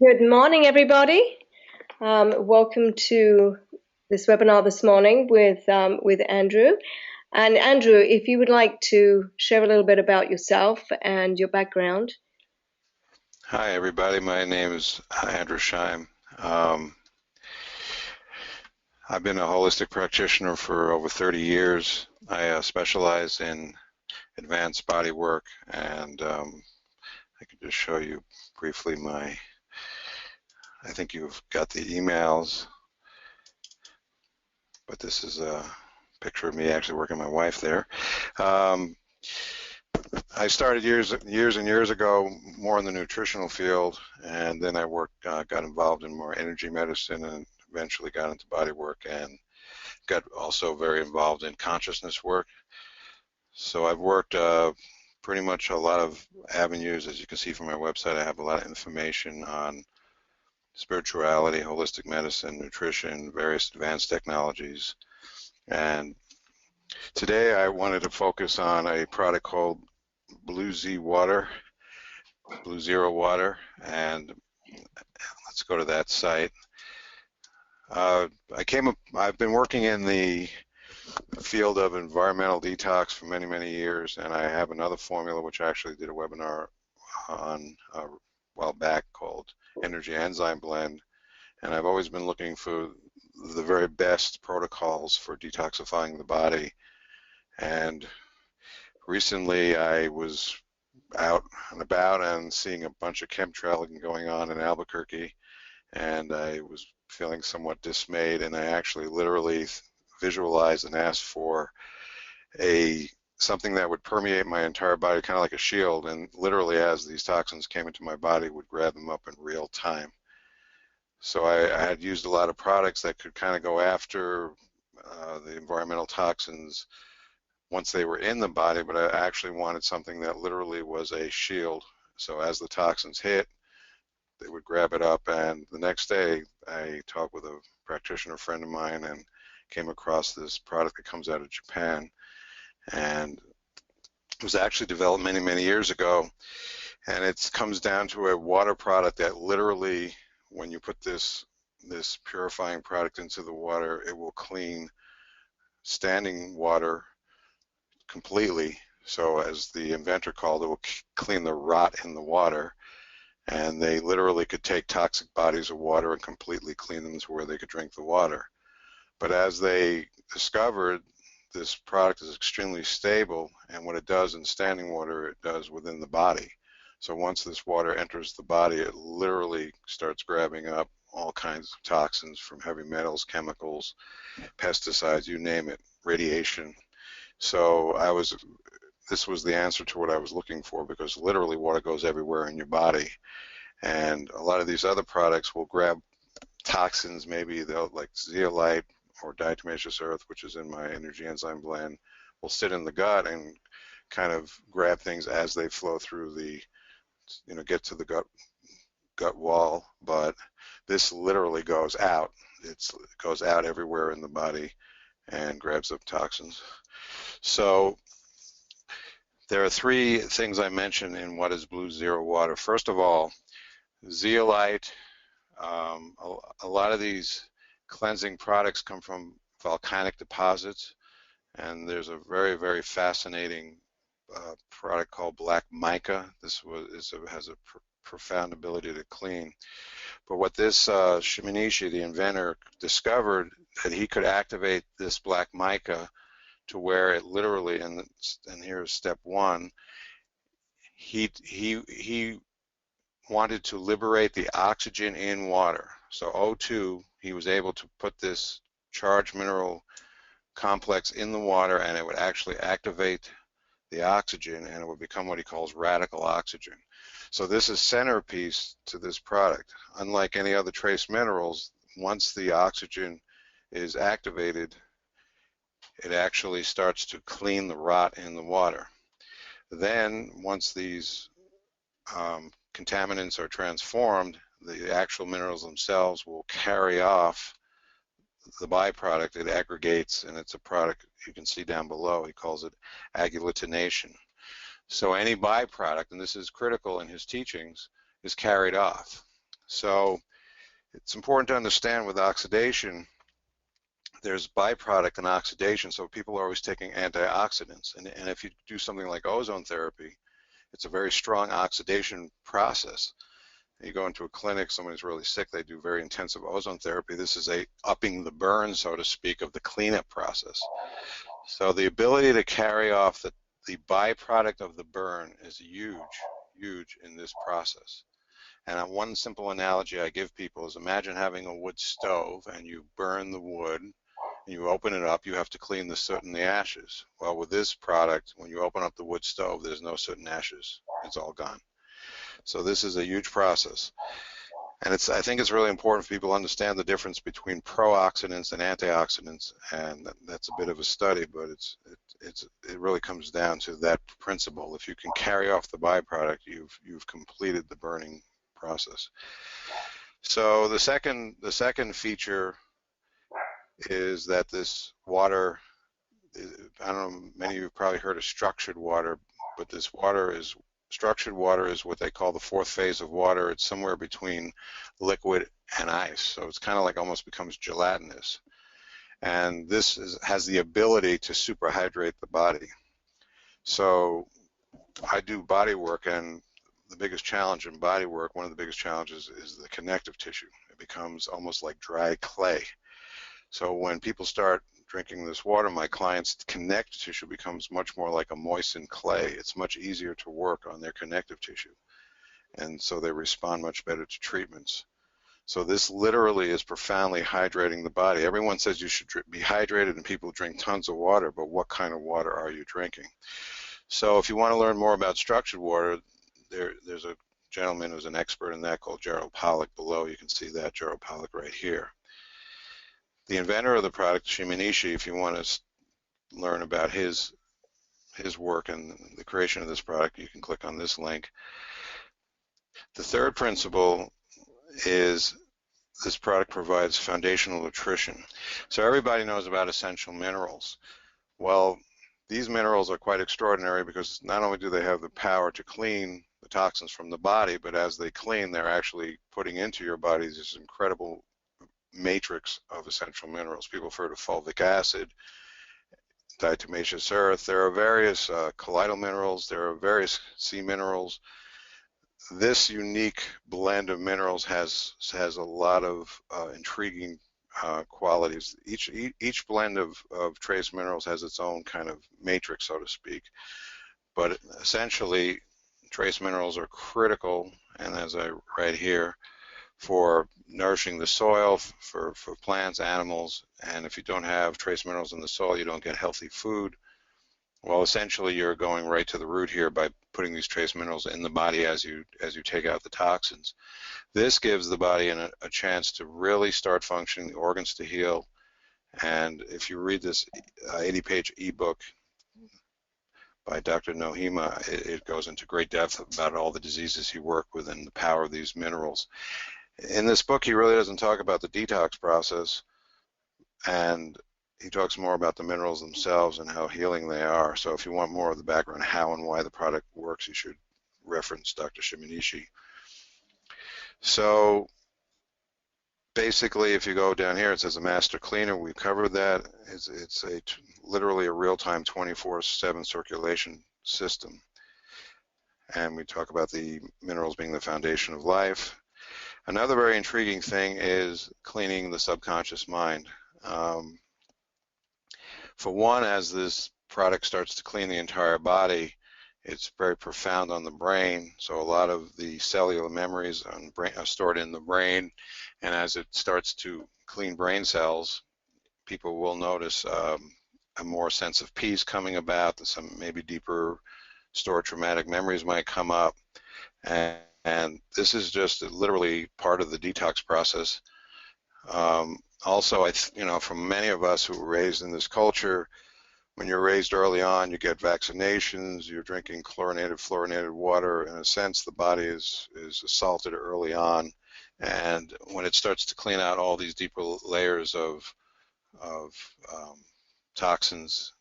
Good morning, everybody. Welcome to this webinar this morning with Andrew. And Andrew, if you would like to share a little bit about yourself and your background. Hi, everybody. My name is Andrew Scheim. I've been a holistic practitioner for over 30 years. I specialize in advanced body work, and I can just show you briefly I think you've got the emails, but this is a picture of me actually working my wife there. I started years and years ago more in the nutritional field, and then I got involved in more energy medicine, and eventually got into body work, and got also very involved in consciousness work. So I've worked pretty much a lot of avenues. As you can see from my website, I have a lot of information on spirituality, holistic medicine, nutrition, various advanced technologies. And today I wanted to focus on a product called Blue Zero Water, and let's go to that site. I've been working in the field of environmental detox for many, many years, and I have another formula which I actually did a webinar on a while back called Energy Enzyme Blend, and I've always been looking for the very best protocols for detoxifying the body. And recently I was out and about and seeing a bunch of chemtrailing going on in Albuquerque, and I was feeling somewhat dismayed, and I actually literally visualized and asked for something that would permeate my entire body, kind of like a shield, and literally as these toxins came into my body would grab them up in real time. So I had used a lot of products that could kind of go after the environmental toxins once they were in the body, but I actually wanted something that literally was a shield. So as the toxins hit, they would grab it up, and the next day I talked with a practitioner friend of mine and came across this product that comes out of Japan, and it was actually developed many, many years ago, and it comes down to a water product that literally, when you put this purifying product into the water, it will clean standing water completely. So as the inventor called it, will clean the rot in the water, and they literally could take toxic bodies of water and completely clean them to where they could drink the water. But as they discovered, this product is extremely stable, and what it does in standing water, it does within the body. So once this water enters the body, it literally starts grabbing up all kinds of toxins, from heavy metals, chemicals, pesticides, you name it, radiation. So this was the answer to what I was looking for, because literally water goes everywhere in your body, and a lot of these other products will grab toxins, maybe they'll, like zeolite or diatomaceous earth, which is in my energy enzyme blend, will sit in the gut and kind of grab things as they flow through get to the gut wall. But this literally goes out. It goes out everywhere in the body and grabs up toxins. So there are three things I mentioned in what is Blue Zero Water. First of all, zeolite. A lot of these cleansing products come from volcanic deposits, and there's a very, very fascinating product called black mica. This has a profound ability to clean. But what this Shimonishi, the inventor, discovered, that he could activate this black mica to where it literally, and here's step one, he wanted to liberate the oxygen in water. So O2, he was able to put this charged mineral complex in the water, and it would actually activate the oxygen, and it would become what he calls radical oxygen. So this is centerpiece to this product. Unlike any other trace minerals, once the oxygen is activated, it actually starts to clean the rot in the water. Then once these contaminants are transformed, the actual minerals themselves will carry off the byproduct. It aggregates, and it's a product you can see down below. He calls it agglutination. So any byproduct, and this is critical in his teachings, is carried off. So it's important to understand with oxidation, there's byproduct and oxidation. So people are always taking antioxidants. And if you do something like ozone therapy, it's a very strong oxidation process. You go into a clinic, somebody's really sick, they do very intensive ozone therapy. This is a upping the burn, so to speak, of the cleanup process. So the ability to carry off the byproduct of the burn is huge, huge in this process. And one simple analogy I give people is imagine having a wood stove and you burn the wood and you open it up, you have to clean the soot and the ashes. Well, with this product, when you open up the wood stove, there's no soot and ashes. It's all gone. So this is a huge process. And I think it's really important for people to understand the difference between pro-oxidants and antioxidants, and that's a bit of a study, but it really comes down to that principle. If you can carry off the byproduct, you've completed the burning process. So the second feature is that this water, I don't know, many of you have probably heard of structured water, but this water is structured water is what they call the fourth phase of water. It's somewhere between liquid and ice, so it's kind of like almost becomes gelatinous. And this has the ability to superhydrate the body. So I do body work, and the biggest challenge in body work, one of the biggest challenges, is the connective tissue. It becomes almost like dry clay. So when people start drinking this water, my clients' connective tissue becomes much more like a moistened clay. It's much easier to work on their connective tissue, and so they respond much better to treatments. So this literally is profoundly hydrating the body. Everyone says you should be hydrated, and people drink tons of water, but what kind of water are you drinking? So if you want to learn more about structured water, there's a gentleman who's an expert in that called Gerald Pollack below. You can see that, Gerald Pollack right here. The inventor of the product, Shimanishi, if you want to learn about his work and the creation of this product, you can click on this link. The third principle is this product provides foundational nutrition. So everybody knows about essential minerals. Well, these minerals are quite extraordinary because not only do they have the power to clean the toxins from the body, but as they clean, they're actually putting into your body this incredible matrix of essential minerals. People have heard of fulvic acid, diatomaceous earth. There are various colloidal minerals. There are various sea minerals. This unique blend of minerals has a lot of intriguing qualities. Each blend of trace minerals has its own kind of matrix, so to speak. But essentially, trace minerals are critical, and as I write here, for nourishing the soil, for plants, animals, and if you don't have trace minerals in the soil, you don't get healthy food. Well, essentially, you're going right to the root here by putting these trace minerals in the body as you take out the toxins. This gives the body a chance to really start functioning, the organs to heal. And if you read this 80-page ebook by Dr. Nohima, it goes into great depth about all the diseases he worked with and the power of these minerals. In this book, he really doesn't talk about the detox process, and he talks more about the minerals themselves and how healing they are. So if you want more of the background, how and why the product works, you should reference Dr. Shimanishi. So basically, if you go down here, it says a master cleaner. We've covered that. It's literally a real-time 24/7 circulation system. And we talk about the minerals being the foundation of life. Another very intriguing thing is cleaning the subconscious mind. For one, as this product starts to clean the entire body, it's very profound on the brain. So a lot of the cellular memories are stored in the brain, and as it starts to clean brain cells, people will notice a more sense of peace coming about. Some maybe deeper stored traumatic memories might come up, and this is just literally part of the detox process. Also, for many of us who were raised in this culture, when you're raised early on, you get vaccinations, you're drinking fluorinated water. In a sense, the body is assaulted early on, and when it starts to clean out all these deeper layers of toxins,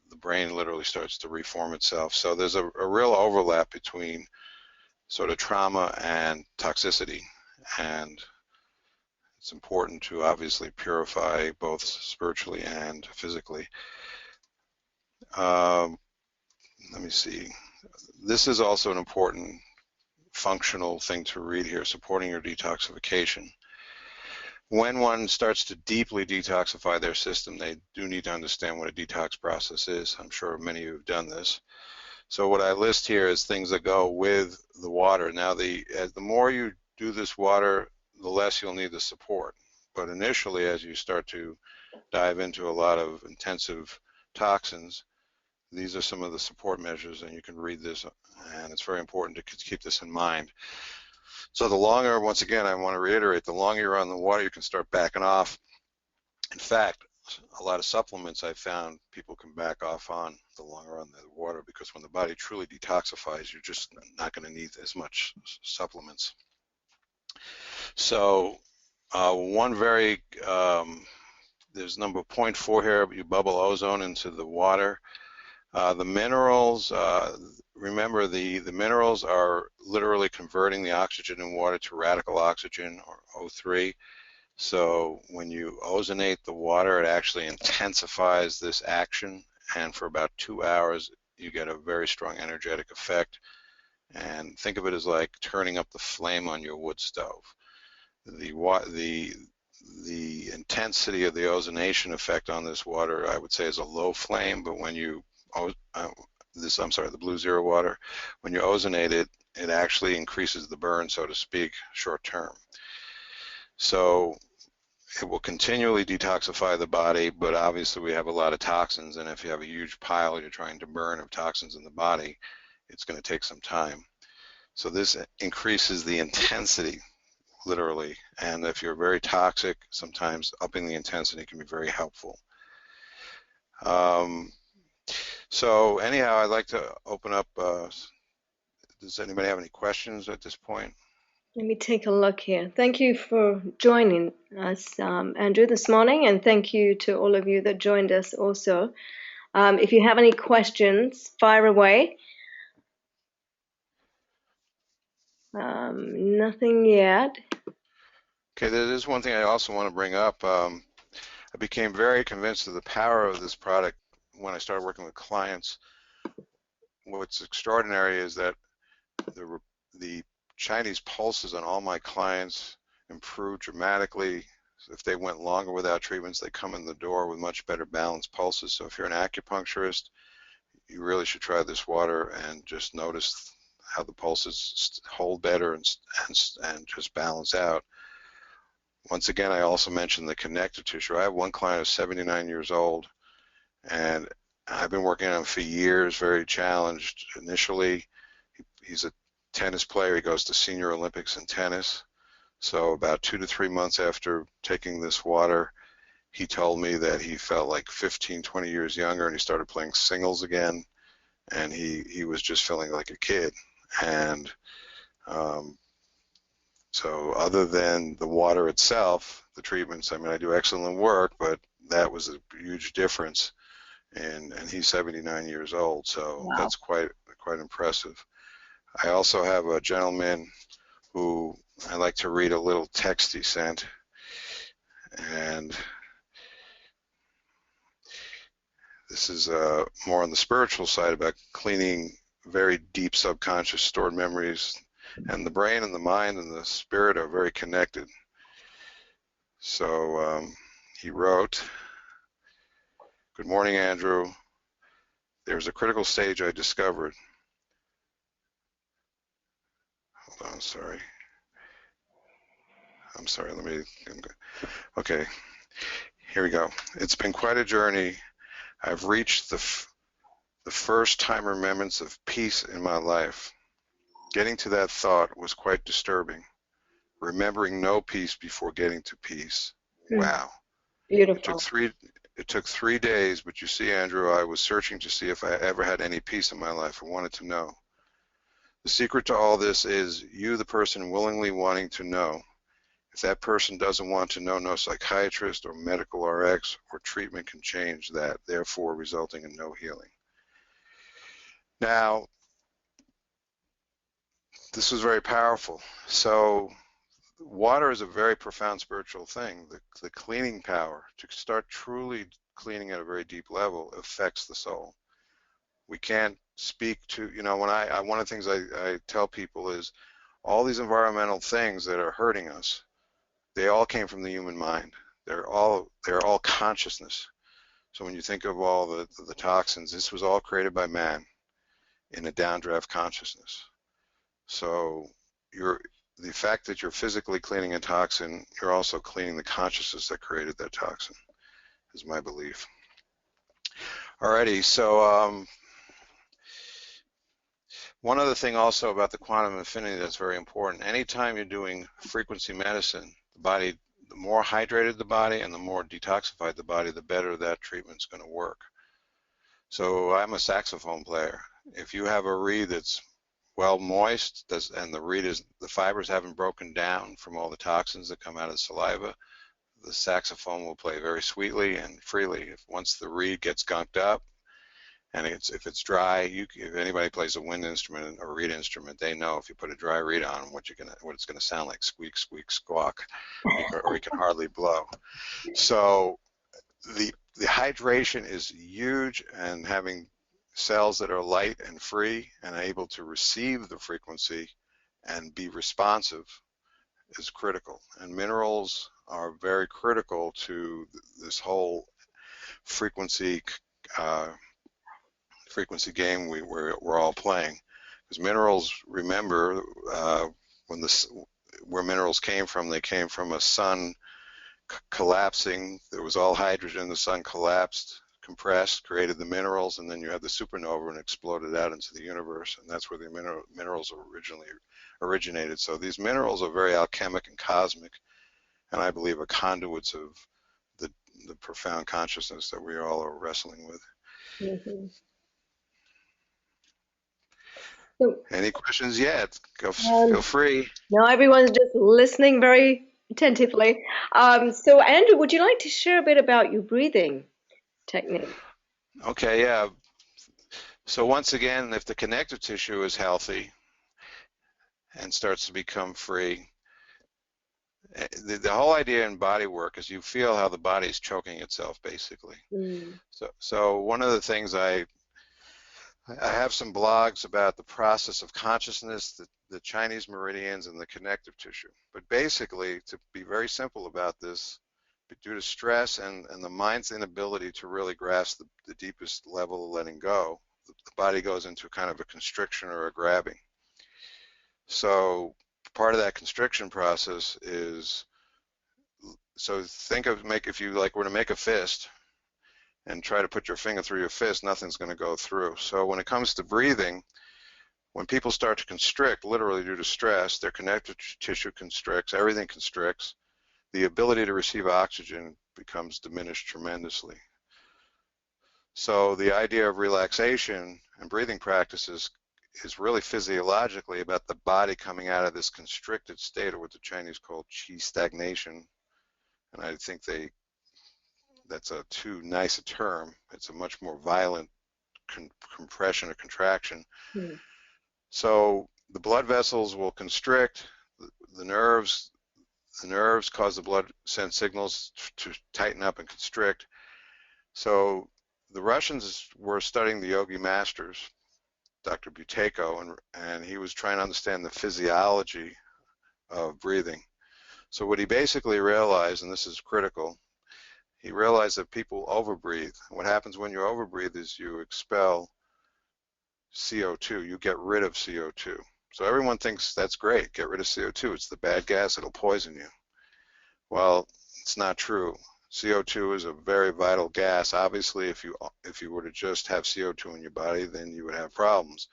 the brain literally starts to reform itself. So there's a real overlap between sort of trauma and toxicity. and it's important to obviously purify both spiritually and physically. Let me see. This is also an important functional thing to read here, supporting your detoxification. When one starts to deeply detoxify their system, they do need to understand what a detox process is. I'm sure many of you have done this. So what I list here is things that go with the water. Now, the more you do this water, the less you'll need the support. But initially, as you start to dive into a lot of intensive toxins, these are some of the support measures, and you can read this, and it's very important to keep this in mind. So the longer, once again, I want to reiterate, the longer you're on the water, you can start backing off. In fact, a lot of supplements I found people can back off on the longer on the water, because when the body truly detoxifies, you're just not going to need as much supplements. So one very, there's number 0.4 here, you bubble ozone into the water. The minerals, remember the minerals are literally converting the oxygen in water to radical oxygen, or O3. So when you ozonate the water, it actually intensifies this action, and for about 2 hours you get a very strong energetic effect. And think of it as like turning up the flame on your wood stove. The intensity of the ozonation effect on this water, I would say, is a low flame, but when you the blue zero water, when you ozonate it, it actually increases the burn, so to speak, short term. So it will continually detoxify the body, but obviously we have a lot of toxins, and if you have a huge pile you're trying to burn of toxins in the body, it's going to take some time. So this increases the intensity, literally, and if you're very toxic, sometimes upping the intensity can be very helpful. So anyhow, I'd like to open up, does anybody have any questions at this point? Let me take a look here. Thank you for joining us, Andrew, this morning, and thank you to all of you that joined us also. If you have any questions, fire away. Nothing yet. Okay, there is one thing I also want to bring up. I became very convinced of the power of this product when I started working with clients. What's extraordinary is that the Chinese pulses on all my clients improved dramatically. If they went longer without treatments, they come in the door with much better balanced pulses. So if you're an acupuncturist, you really should try this water and just notice how the pulses hold better and just balance out. Once again, I also mentioned the connective tissue. I have one client who's 79 years old, and I've been working on him for years, very challenged. Initially, he's a tennis player. He goes to senior Olympics in tennis. So about 2 to 3 months after taking this water, he told me that he felt like 15, 20 years younger, and he started playing singles again, and he was just feeling like a kid. And so other than the water itself, the treatments, I mean, I do excellent work, but that was a huge difference. And he's 79 years old, so Wow. that's quite impressive. I also have a gentleman who I like to read a little text he sent, and this is more on the spiritual side about cleaning very deep subconscious stored memories, and the brain and the mind and the spirit are very connected. So he wrote, "Good morning, Andrew. There's a critical stage I discovered." Hold on, sorry. I'm sorry, okay, here we go. "It's been quite a journey. I've reached the first time remembrance of peace in my life. Getting to that thought was quite disturbing. Remembering no peace before getting to peace. Wow. Beautiful. It took 3 days, but you see, Andrew, I was searching to see if I ever had any peace in my life. I wanted to know. The secret to all this is you, the person, willingly wanting to know. If that person doesn't want to know, no psychiatrist or medical RX or treatment can change that, therefore resulting in no healing." Now, this was very powerful. So water is a very profound spiritual thing. The cleaning power to start truly cleaning at a very deep level affects the soul. We can't speak to, you know, when one of the things I tell people is all these environmental things that are hurting us, they all came from the human mind. They're all consciousness. So when you think of all the toxins, this was all created by man in a downdraft consciousness. So the fact that you're physically cleaning a toxin, you're also cleaning the consciousness that created that toxin, is my belief. Alrighty, so one other thing also about the quantum infinity that's very important, anytime you're doing frequency medicine, the more hydrated the body and the more detoxified the body, the better that treatment's going to work. So I'm a saxophone player. If you have a reed that's well moist and the fibers haven't broken down from all the toxins that come out of the saliva, the saxophone will play very sweetly and freely. Once the reed gets gunked up, and if it's dry, if anybody plays a wind instrument or reed instrument, they know if you put a dry reed on what it's gonna sound like: squeak, squeak, squawk, or you can hardly blow. So the hydration is huge, and having cells that are light and free and able to receive the frequency and be responsive is critical. And minerals are very critical to this whole frequency game we're all playing. Because minerals, remember, where minerals came from, they came from a sun collapsing. There was all hydrogen, the sun collapsed, compressed, created the minerals, and then you had the supernova and exploded out into the universe, and that's where the minerals originally originated. So these minerals are very alchemic and cosmic, and I believe are conduits of the profound consciousness that we all are wrestling with. Mm-hmm. So, any questions yet? Feel free. No, everyone's just listening very attentively. So Andrew, would you like to share a bit about your breathing technique? Okay, yeah. So once again, if the connective tissue is healthy and starts to become free, the whole idea in body work is you feel how the body is choking itself, basically. So one of the things I have some blogs about the process of consciousness, the Chinese meridians, and the connective tissue. But basically, to be very simple about this, due to stress and the mind's inability to really grasp the deepest level of letting go, the body goes into kind of a constriction or a grabbing. So part of that constriction process is, so think of, if you were to make a fist and try to put your finger through your fist, nothing's going to go through. So when it comes to breathing, when people start to constrict, literally due to stress, their connective tissue constricts, everything constricts, the ability to receive oxygen becomes diminished tremendously. So the idea of relaxation and breathing practices is really physiologically about the body coming out of this constricted state, or what the Chinese call qi stagnation. And I think that's a too nice a term. It's a much more violent compression or contraction. So the blood vessels will constrict, the nerves cause the blood send signals to tighten up and constrict. So the Russians were studying the yogi masters, Dr. Buteyko, and he was trying to understand the physiology of breathing. So what he basically realized, and this is critical, he realized that people overbreathe. What happens when you overbreathe is you expel CO2, you get rid of CO2. So everyone thinks that's great, get rid of CO2, it's the bad gas, it'll poison you. Well, it's not true. CO2 is a very vital gas. Obviously, if you were to just have CO2 in your body, then you would have problems.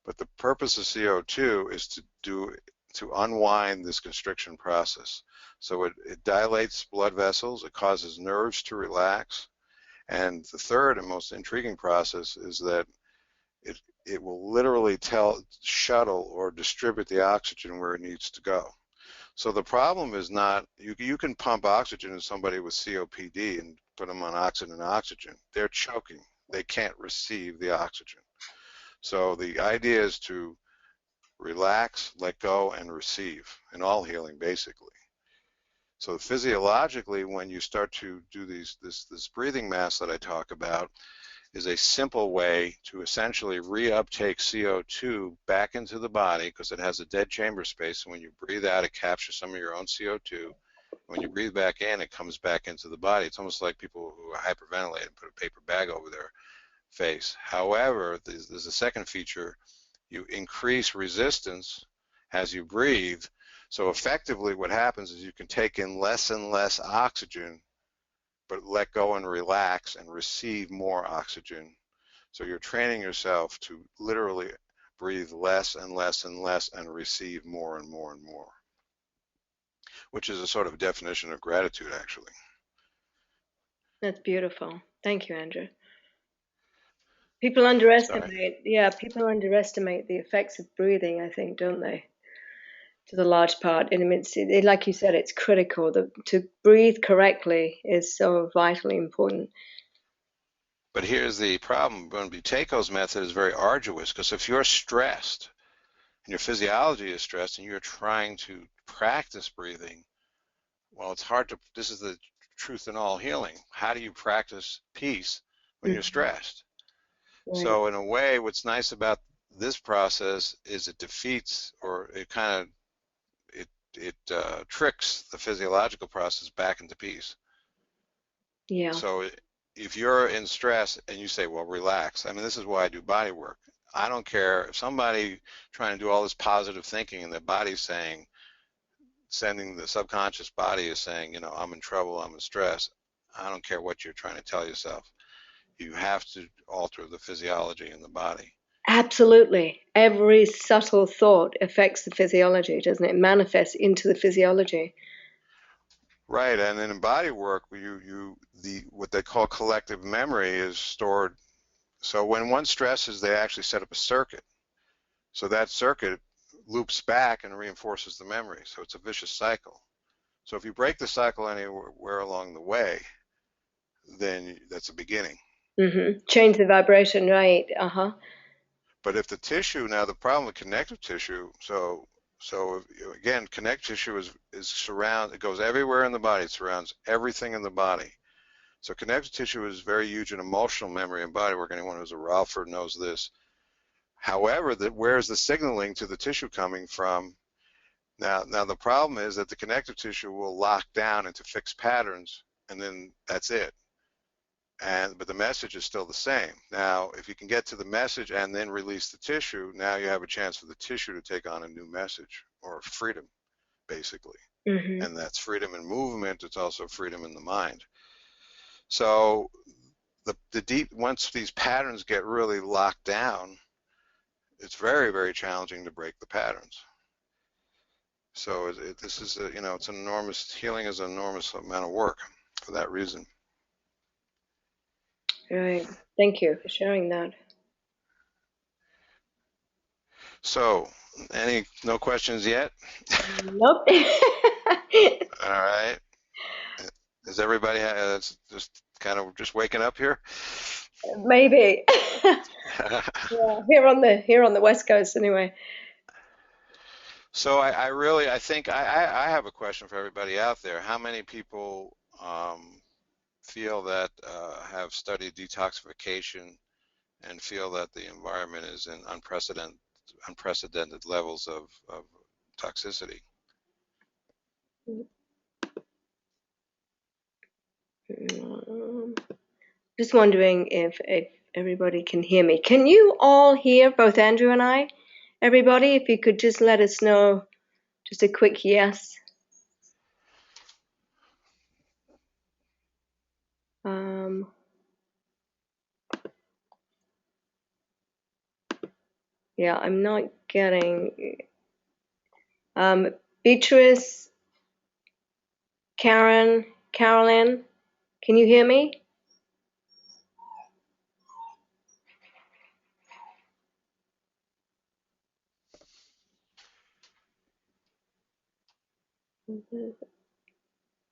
But the purpose of CO2 is to unwind this constriction process. So it dilates blood vessels, it causes nerves to relax, and the third and most intriguing process is that it will literally shuttle or distribute the oxygen where it needs to go. So the problem is not, you can pump oxygen in somebody with COPD and put them on oxygen. They're choking. They can't receive the oxygen. So the idea is to relax, let go, and receive in all healing, basically. So physiologically, when you start to do this breathing mask that I talk about, is a simple way to essentially reuptake CO2 back into the body because it has a dead chamber space. And when you breathe out, it captures some of your own CO2. When you breathe back in, it comes back into the body. It's almost like people who are hyperventilating put a paper bag over their face. However, there's a second feature. You increase resistance as you breathe. So effectively what happens is you can take in less and less oxygen, but let go and relax and receive more oxygen. So you're training yourself to literally breathe less and less and less and receive more and more and more, which is a sort of definition of gratitude, actually. That's beautiful. Thank you, Andrew. People Sorry. people underestimate the effects of breathing, I think, don't they? To the large part. And I mean, like you said, it's critical. To breathe correctly is so vitally important. But here's the problem. Buteko's method is very arduous because if you're stressed and your physiology is stressed and you're trying to practice breathing, well, it's hard to, this is the truth in all healing. How do you practice peace when you're stressed? Right. So in a way, what's nice about this process is it defeats, or it kind of, it tricks the physiological process back into peace. Yeah. So if you're in stress and you say, well, relax. I mean, this is why I do body work. I don't care if somebody trying to do all this positive thinking and their body's saying, sending the subconscious body is saying, you know, I'm in trouble, I'm in stress. I don't care what you're trying to tell yourself. You have to alter the physiology in the body. Absolutely. Every subtle thought affects the physiology, doesn't it? It manifests into the physiology. Right, and then in body work, what they call collective memory is stored. So when one stresses, they actually set up a circuit. So that circuit loops back and reinforces the memory. So it's a vicious cycle. So if you break the cycle anywhere along the way, then that's a beginning. Change the vibration, right? But if the tissue, now the problem with connective tissue, so again, connective tissue it goes everywhere in the body. It surrounds everything in the body. So connective tissue is very huge in emotional memory and body work. Anyone who's a Ralpher knows this. However, where's the signaling to the tissue coming from? Now the problem is that the connective tissue will lock down into fixed patterns, and then that's it. But the message is still the same. Now, if you can get to the message and then release the tissue, now you have a chance for the tissue to take on a new message, or freedom, basically. And that's freedom in movement. It's also freedom in the mind. So once these patterns get really locked down, it's very, very challenging to break the patterns. So this is, it's an enormous, healing is an enormous amount of work for that reason. Right. Thank you for sharing that. So, no questions yet? Nope. All right. Is everybody just kind of just waking up here? Maybe. Yeah, here on the West Coast anyway. So I think I have a question for everybody out there. How many people feel that have studied detoxification and feel that the environment is in unprecedented levels of toxicity? Just wondering if everybody can hear me. Can you all hear both Andrew and I? Everybody, if you could just let us know, just a quick yes. Yeah, I'm not getting. Beatrice, Karen, Carolyn, can you hear me?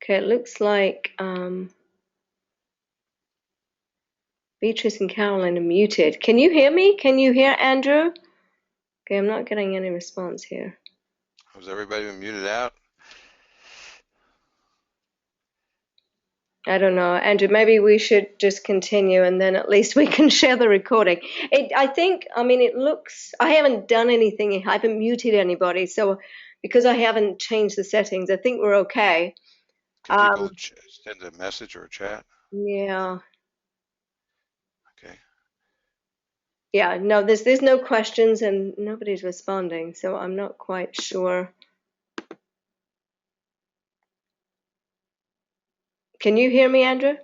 Okay, it looks like Beatrice and Carolyn are muted. Can you hear me? Can you hear Andrew? Okay, I'm not getting any response here. Was everybody muted out? I don't know, Andrew, maybe we should just continue and then at least we can share the recording. I think, I mean, it looks, I haven't done anything, I haven't muted anybody, so because I haven't changed the settings, I think we're okay. Can people send a message or a chat? Yeah. Okay. Yeah, no, there's no questions and nobody's responding, so I'm not quite sure. Can you hear me, Andrew?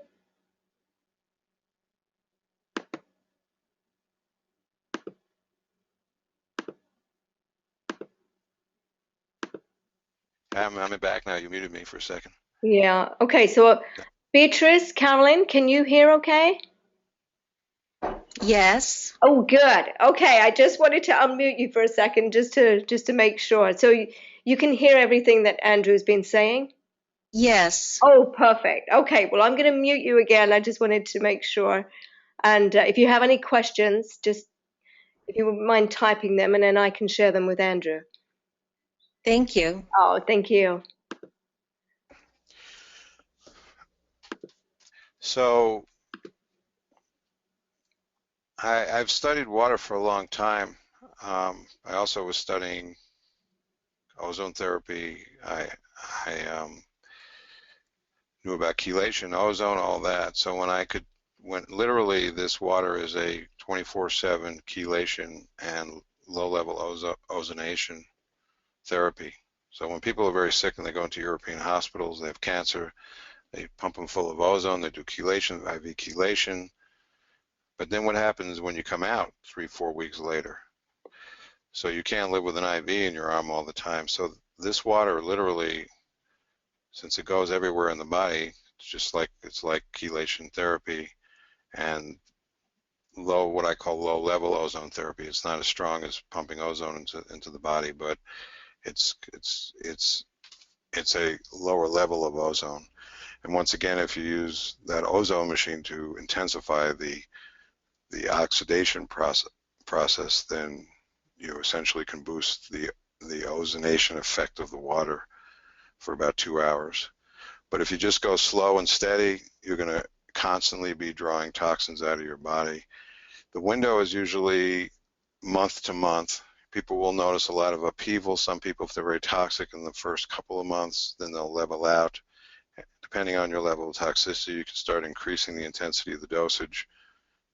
I'm back now. You muted me for a second. Yeah. Okay, so Beatrice, Carolyn, can you hear okay? Yes. Oh, good. Okay, I just wanted to unmute you for a second just to make sure. So you can hear everything that Andrew's been saying? Yes. Oh, perfect. Okay, well, I'm going to mute you again. I just wanted to make sure. And if you have any questions, just if you wouldn't mind typing them, and then I can share them with Andrew. Thank you. Oh, thank you. So I've studied water for a long time. I also was studying ozone therapy. I knew about chelation, ozone, all that. So when literally this water is a 24/7 chelation and low-level ozonation therapy. So when people are very sick and they go into European hospitals, they have cancer, they pump them full of ozone, they do chelation, IV chelation. But then what happens when you come out 3-4 weeks later? So you can't live with an IV in your arm all the time. So this water literally, since it goes everywhere in the body, it's like chelation therapy and what I call low level ozone therapy. It's not as strong as pumping ozone into the body, but it's a lower level of ozone. And once again, if you use that ozone machine to intensify the oxidation process, then you essentially can boost the ozonation effect of the water for about 2 hours. But if you just go slow and steady, you're going to constantly be drawing toxins out of your body. The window is usually month to month. People will notice a lot of upheaval. Some people, if they're very toxic in the first couple of months, then they'll level out. Depending on your level of toxicity, you can start increasing the intensity of the dosage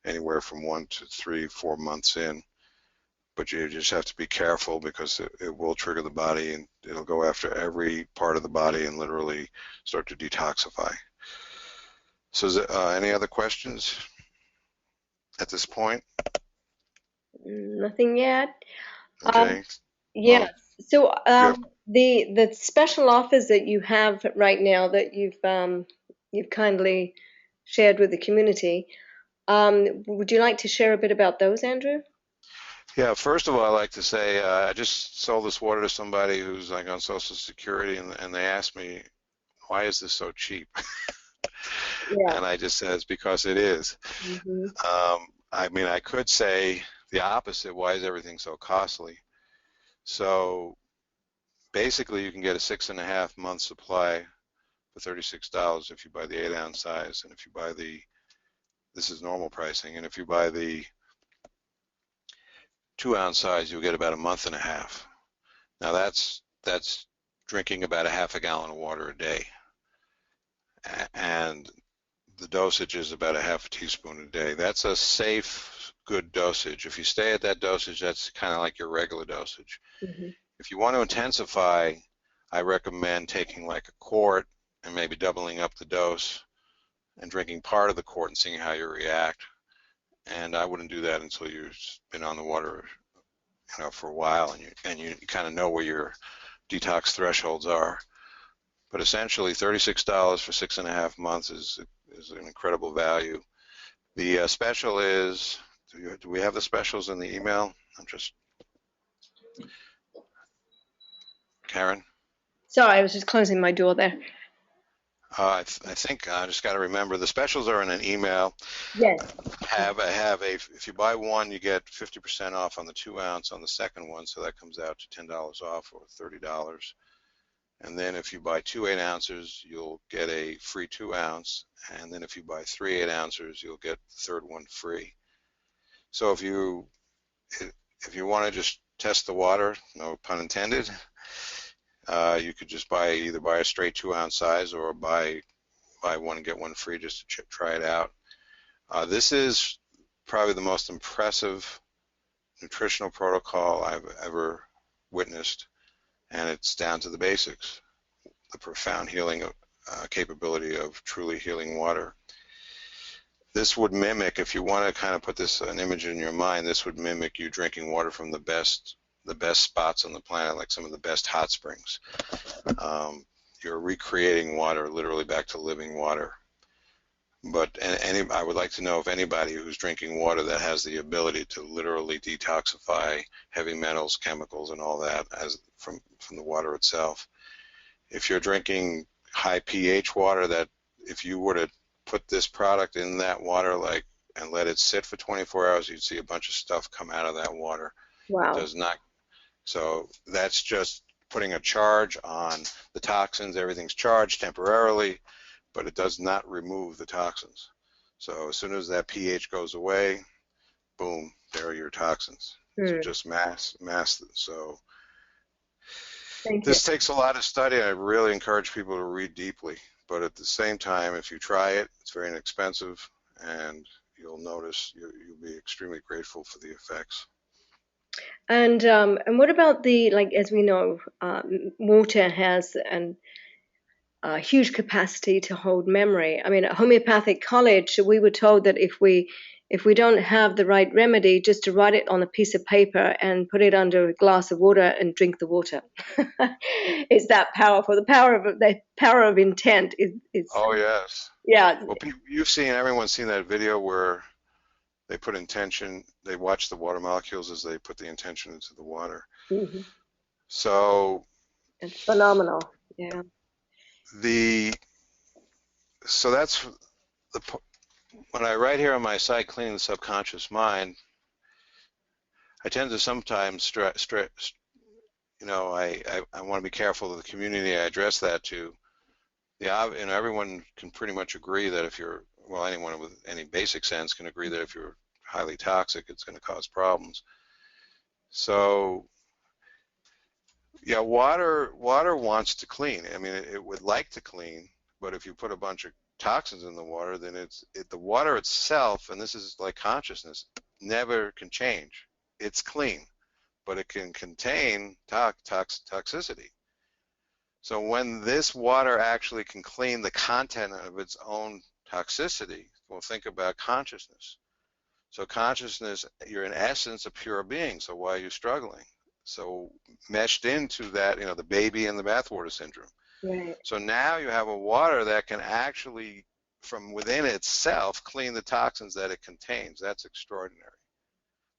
anywhere from 1 to 3, 4 months in. But you just have to be careful because it will trigger the body and it'll go after every part of the body and literally start to detoxify. So any other questions at this point? Nothing yet. Okay. Yes. Well, So have, the special offers that you have right now that you've kindly shared with the community, would you like to share a bit about those, Andrew? yeah, first of all, I'd like to say I just sold this water to somebody who's like on Social Security, and they asked me, why is this so cheap? Yeah. And I just said, it's because it is. Hmm. I mean, I could say the opposite, why is everything so costly? So basically, you can get a 6.5 month supply for $36 if you buy the 8-ounce size, and if you buy this is normal pricing, and if you buy the 2-ounce size, you'll get about a month and a half. Now that's drinking about a half a gallon of water a day, and the dosage is about a half a teaspoon a day. That's a safe, good dosage. If you stay at that dosage, that's kind of like your regular dosage. Hmm. If you want to intensify, I recommend taking like a quart and maybe doubling up the dose and drinking part of the quart and seeing how you react. And I wouldn't do that until you've been on the water, for a while, and you kind of know where your detox thresholds are. But essentially, $36 for 6.5 months is an incredible value. The special is, do we have the specials in the email? Karen? Sorry, I was just closing my door there. I think I just got to remember the specials are in an email. Yes. If you buy one, you get 50% off on the 2 ounce on the second one, so that comes out to $10 off or $30. And then if you buy 2 8 ounces, you'll get a free 2 ounce. And then if you buy 3 8 ounces, you'll get the third one free. So if you want to just test the water, no pun intended, you could just either buy a straight 2 ounce size or buy one and get one free just to try it out. This is probably the most impressive nutritional protocol I've ever witnessed, and it's down to the basics, the profound healing capability of truly healing water. This would mimic, if you want to kind of put an image in your mind, this would mimic you drinking water from the best spots on the planet, like some of the best hot springs. You're recreating water literally back to living water. But I would like to know if anybody who's drinking water that has the ability to literally detoxify heavy metals, chemicals, and all that from the water itself. If you're drinking high pH water, that if you were to put this product in that water and let it sit for 24 hours, you'd see a bunch of stuff come out of that water. Wow. It does not. So that's just putting a charge on the toxins. Everything's charged temporarily, but it does not remove the toxins. So as soon as that pH goes away, boom, there are your toxins. So just mass. So this takes a lot of study. I really encourage people to read deeply, but at the same time, if you try it, it's very inexpensive, and you'll notice you'll be extremely grateful for the effects. And what about as we know, water has a huge capacity to hold memory. I mean, at homeopathic college, we were told that if we don't have the right remedy, just to write it on a piece of paper and put it under a glass of water and drink the water. It's that powerful. The power of intent is. Oh yes. Yeah. Well, everyone's seen that video where they put intention. They watch the water molecules as they put the intention into the water. Mm-hmm. So. It's phenomenal. Yeah. So that's when I write here on my site, Cleaning the Subconscious Mind, I tend to sometimes I want to be careful of the community I address that to. Everyone can pretty much agree that anyone with any basic sense can agree that if you're highly toxic, it's going to cause problems. So yeah, water wants to clean. I mean, it would like to clean, but if you put a bunch of toxins in the water, then the water itself, and this is like consciousness, never can change. It's clean, but it can contain toxicity. So when this water actually can clean the content of its own toxicity, well, think about consciousness. So consciousness, you're in essence a pure being, so why are you struggling? So meshed into that, the baby and the bathwater syndrome. Right. So now you have a water that can actually, from within itself, clean the toxins that it contains. That's extraordinary.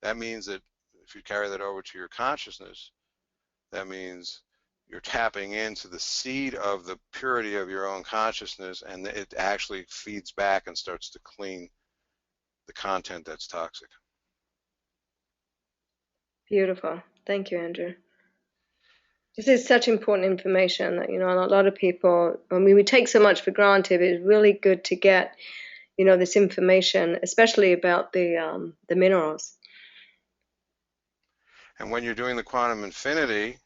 That means that if you carry that over to your consciousness, that means you're tapping into the seed of the purity of your own consciousness, and it actually feeds back and starts to clean the content that's toxic. Beautiful. Thank you, Andrew. This is such important information that, a lot of people, we take so much for granted. It's really good to get, this information, especially about the minerals. And when you're doing the quantum infinity,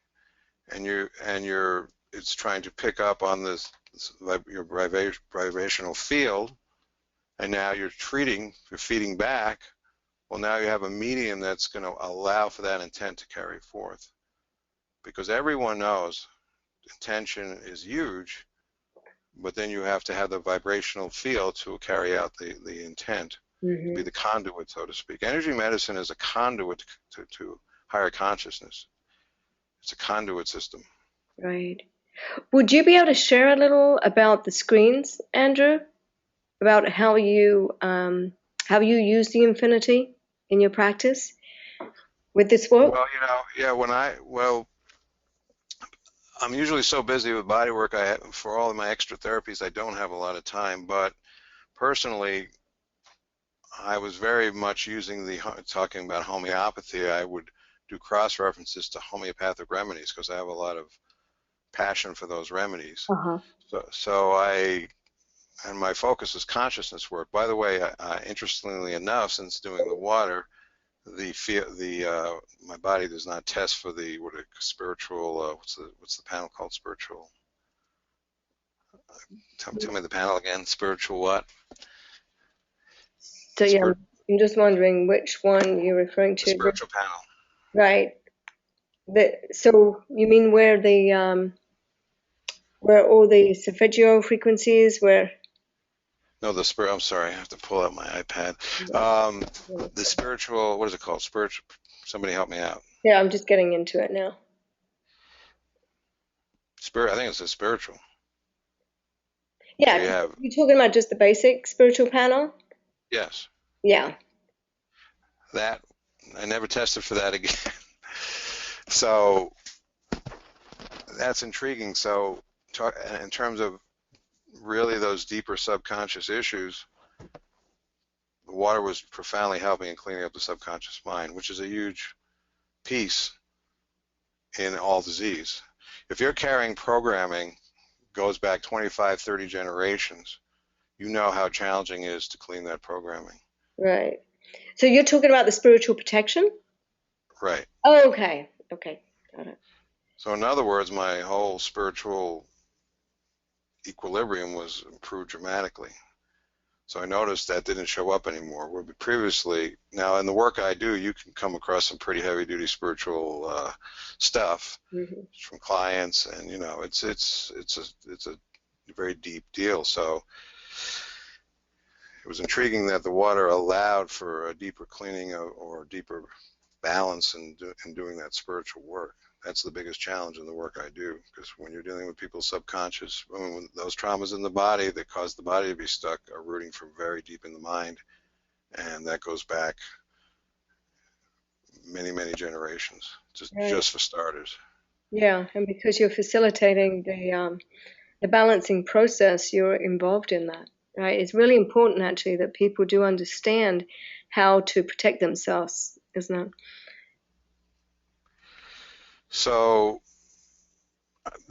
and it's trying to pick up on your vibrational field, and now you're feeding back, well, now you have a medium that's going to allow for that intent to carry forth. Because everyone knows intention is huge, but then you have to have the vibrational field to carry out the intent, to be the conduit, so to speak. Energy medicine is a conduit to higher consciousness. It's a conduit system. Right. Would you be able to share a little about the screens, Andrew? About how you use the infinity in your practice with this work? Well, I'm usually so busy with body work, for all of my extra therapies, I don't have a lot of time. But personally, I was very much using talking about homeopathy. I would do cross references to homeopathic remedies because I have a lot of passion for those remedies. Uh-huh. And my focus is consciousness work. By the way, interestingly enough, since doing the water, my body does not test for the spiritual. What's the panel called? Spiritual. Tell me the panel again. Spiritual what? So yeah, Spirit, I'm just wondering which one you're referring the to. spiritual panel. Right. So you mean where all the solfeggio frequencies where? No, the spirit. I'm sorry, I have to pull out my iPad. The spiritual. What is it called? Spiritual. Somebody help me out. Yeah, I'm just getting into it now. Spirit. I think it's a spiritual. So Yeah, you have you're talking about just the basic spiritual panel? yes. Yeah. That I never tested for that again. So that's intriguing. So in terms of really those deeper subconscious issues, the water was profoundly helping in cleaning up the subconscious mind, which is a huge piece in all disease. If you're carrying programming goes back 25, 30 generations, you know how challenging it is to clean that programming. Right. So you're talking about the spiritual protection? Right. Oh, okay. Okay. Got it. So in other words, my whole spiritual equilibrium was improved dramatically. So I noticed that didn't show up anymore. Where previously, now in the work I do, you can come across some pretty heavy-duty spiritual stuff Hmm. from clients, and it's a very deep deal. So it was intriguing that the water allowed for a deeper cleaning or deeper balance in doing that spiritual work. That's the biggest challenge in the work I do, because when you're dealing with people's subconscious, when those traumas in the body that cause the body to be stuck are rooting from very deep in the mind, and that goes back many, many generations, Right. just for starters. Yeah, and because you're facilitating the balancing process, you're involved in that, right? It's really important actually that people do understand how to protect themselves, isn't it? So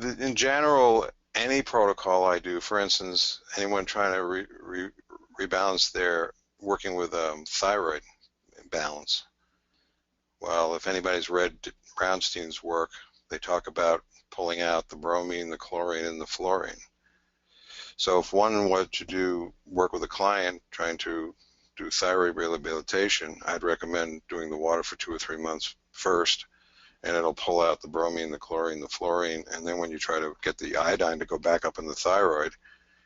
in general, any protocol I do, for instance, anyone trying to rebalance their working with thyroid balance. Well, if anybody's read Brownstein's work, they talk about pulling out the bromine, the chlorine, and the fluorine. So if one were to work with a client trying to do thyroid rehabilitation, I'd recommend doing the water for 2 or 3 months first, and it'll pull out the bromine, the chlorine, the fluorine, and then when you try to get the iodine to go back up in the thyroid,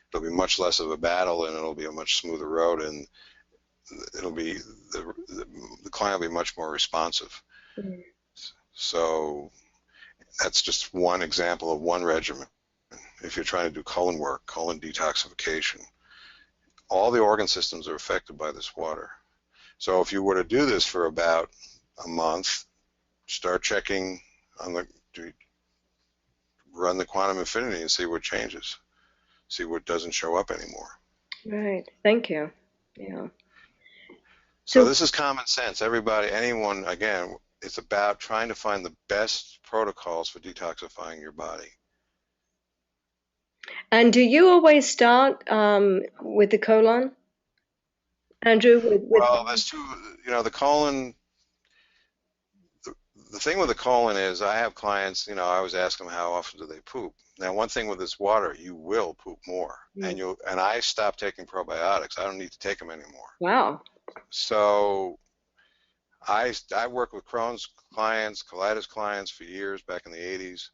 it'll be much less of a battle, and it'll be a much smoother road, and it'll be the client will be much more responsive. Mm. So that's just one example of one regimen. If you're trying to do colon work, colon detoxification, all the organ systems are affected by this water. So if you were to do this for about a month, start checking on run the quantum infinity and see what changes, see what doesn't show up anymore. Right. Thank you. Yeah. So So, this is common sense. Everybody, anyone, again, it's about trying to find the best protocols for detoxifying your body. and do you always start with the colon, Andrew? Well, there's two, the colon, the thing with the colon is I have clients, I always ask them how often do they poop. Now, one thing with this water, you will poop more. Mm. And I stopped taking probiotics. I don't need to take them anymore. Wow. So I worked with Crohn's clients, colitis clients for years back in the 80s.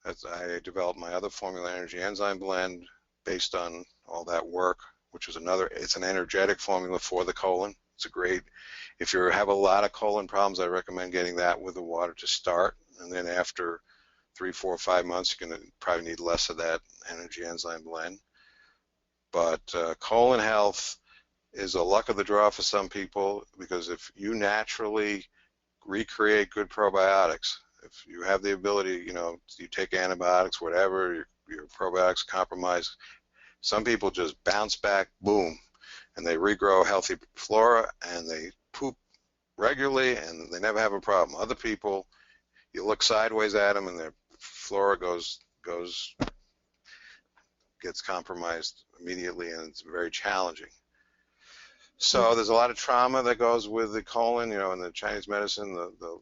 I developed my other formula energy enzyme blend based on all that work, which is it's an energetic formula for the colon. It's a great, if you have a lot of colon problems, I recommend getting that with the water to start. And then after 3, 4, 5 months, you're going to probably need less of that energy enzyme blend. But colon health is a luck of the draw for some people, because if you naturally recreate good probiotics, If you have the ability, you take antibiotics, whatever, your probiotics compromised, some people just bounce back, boom, and they regrow healthy flora, and they poop regularly, and they never have a problem. Other people, you look sideways at them, and their flora gets compromised immediately, and it's very challenging. So there's a lot of trauma that goes with the colon. In the Chinese medicine, the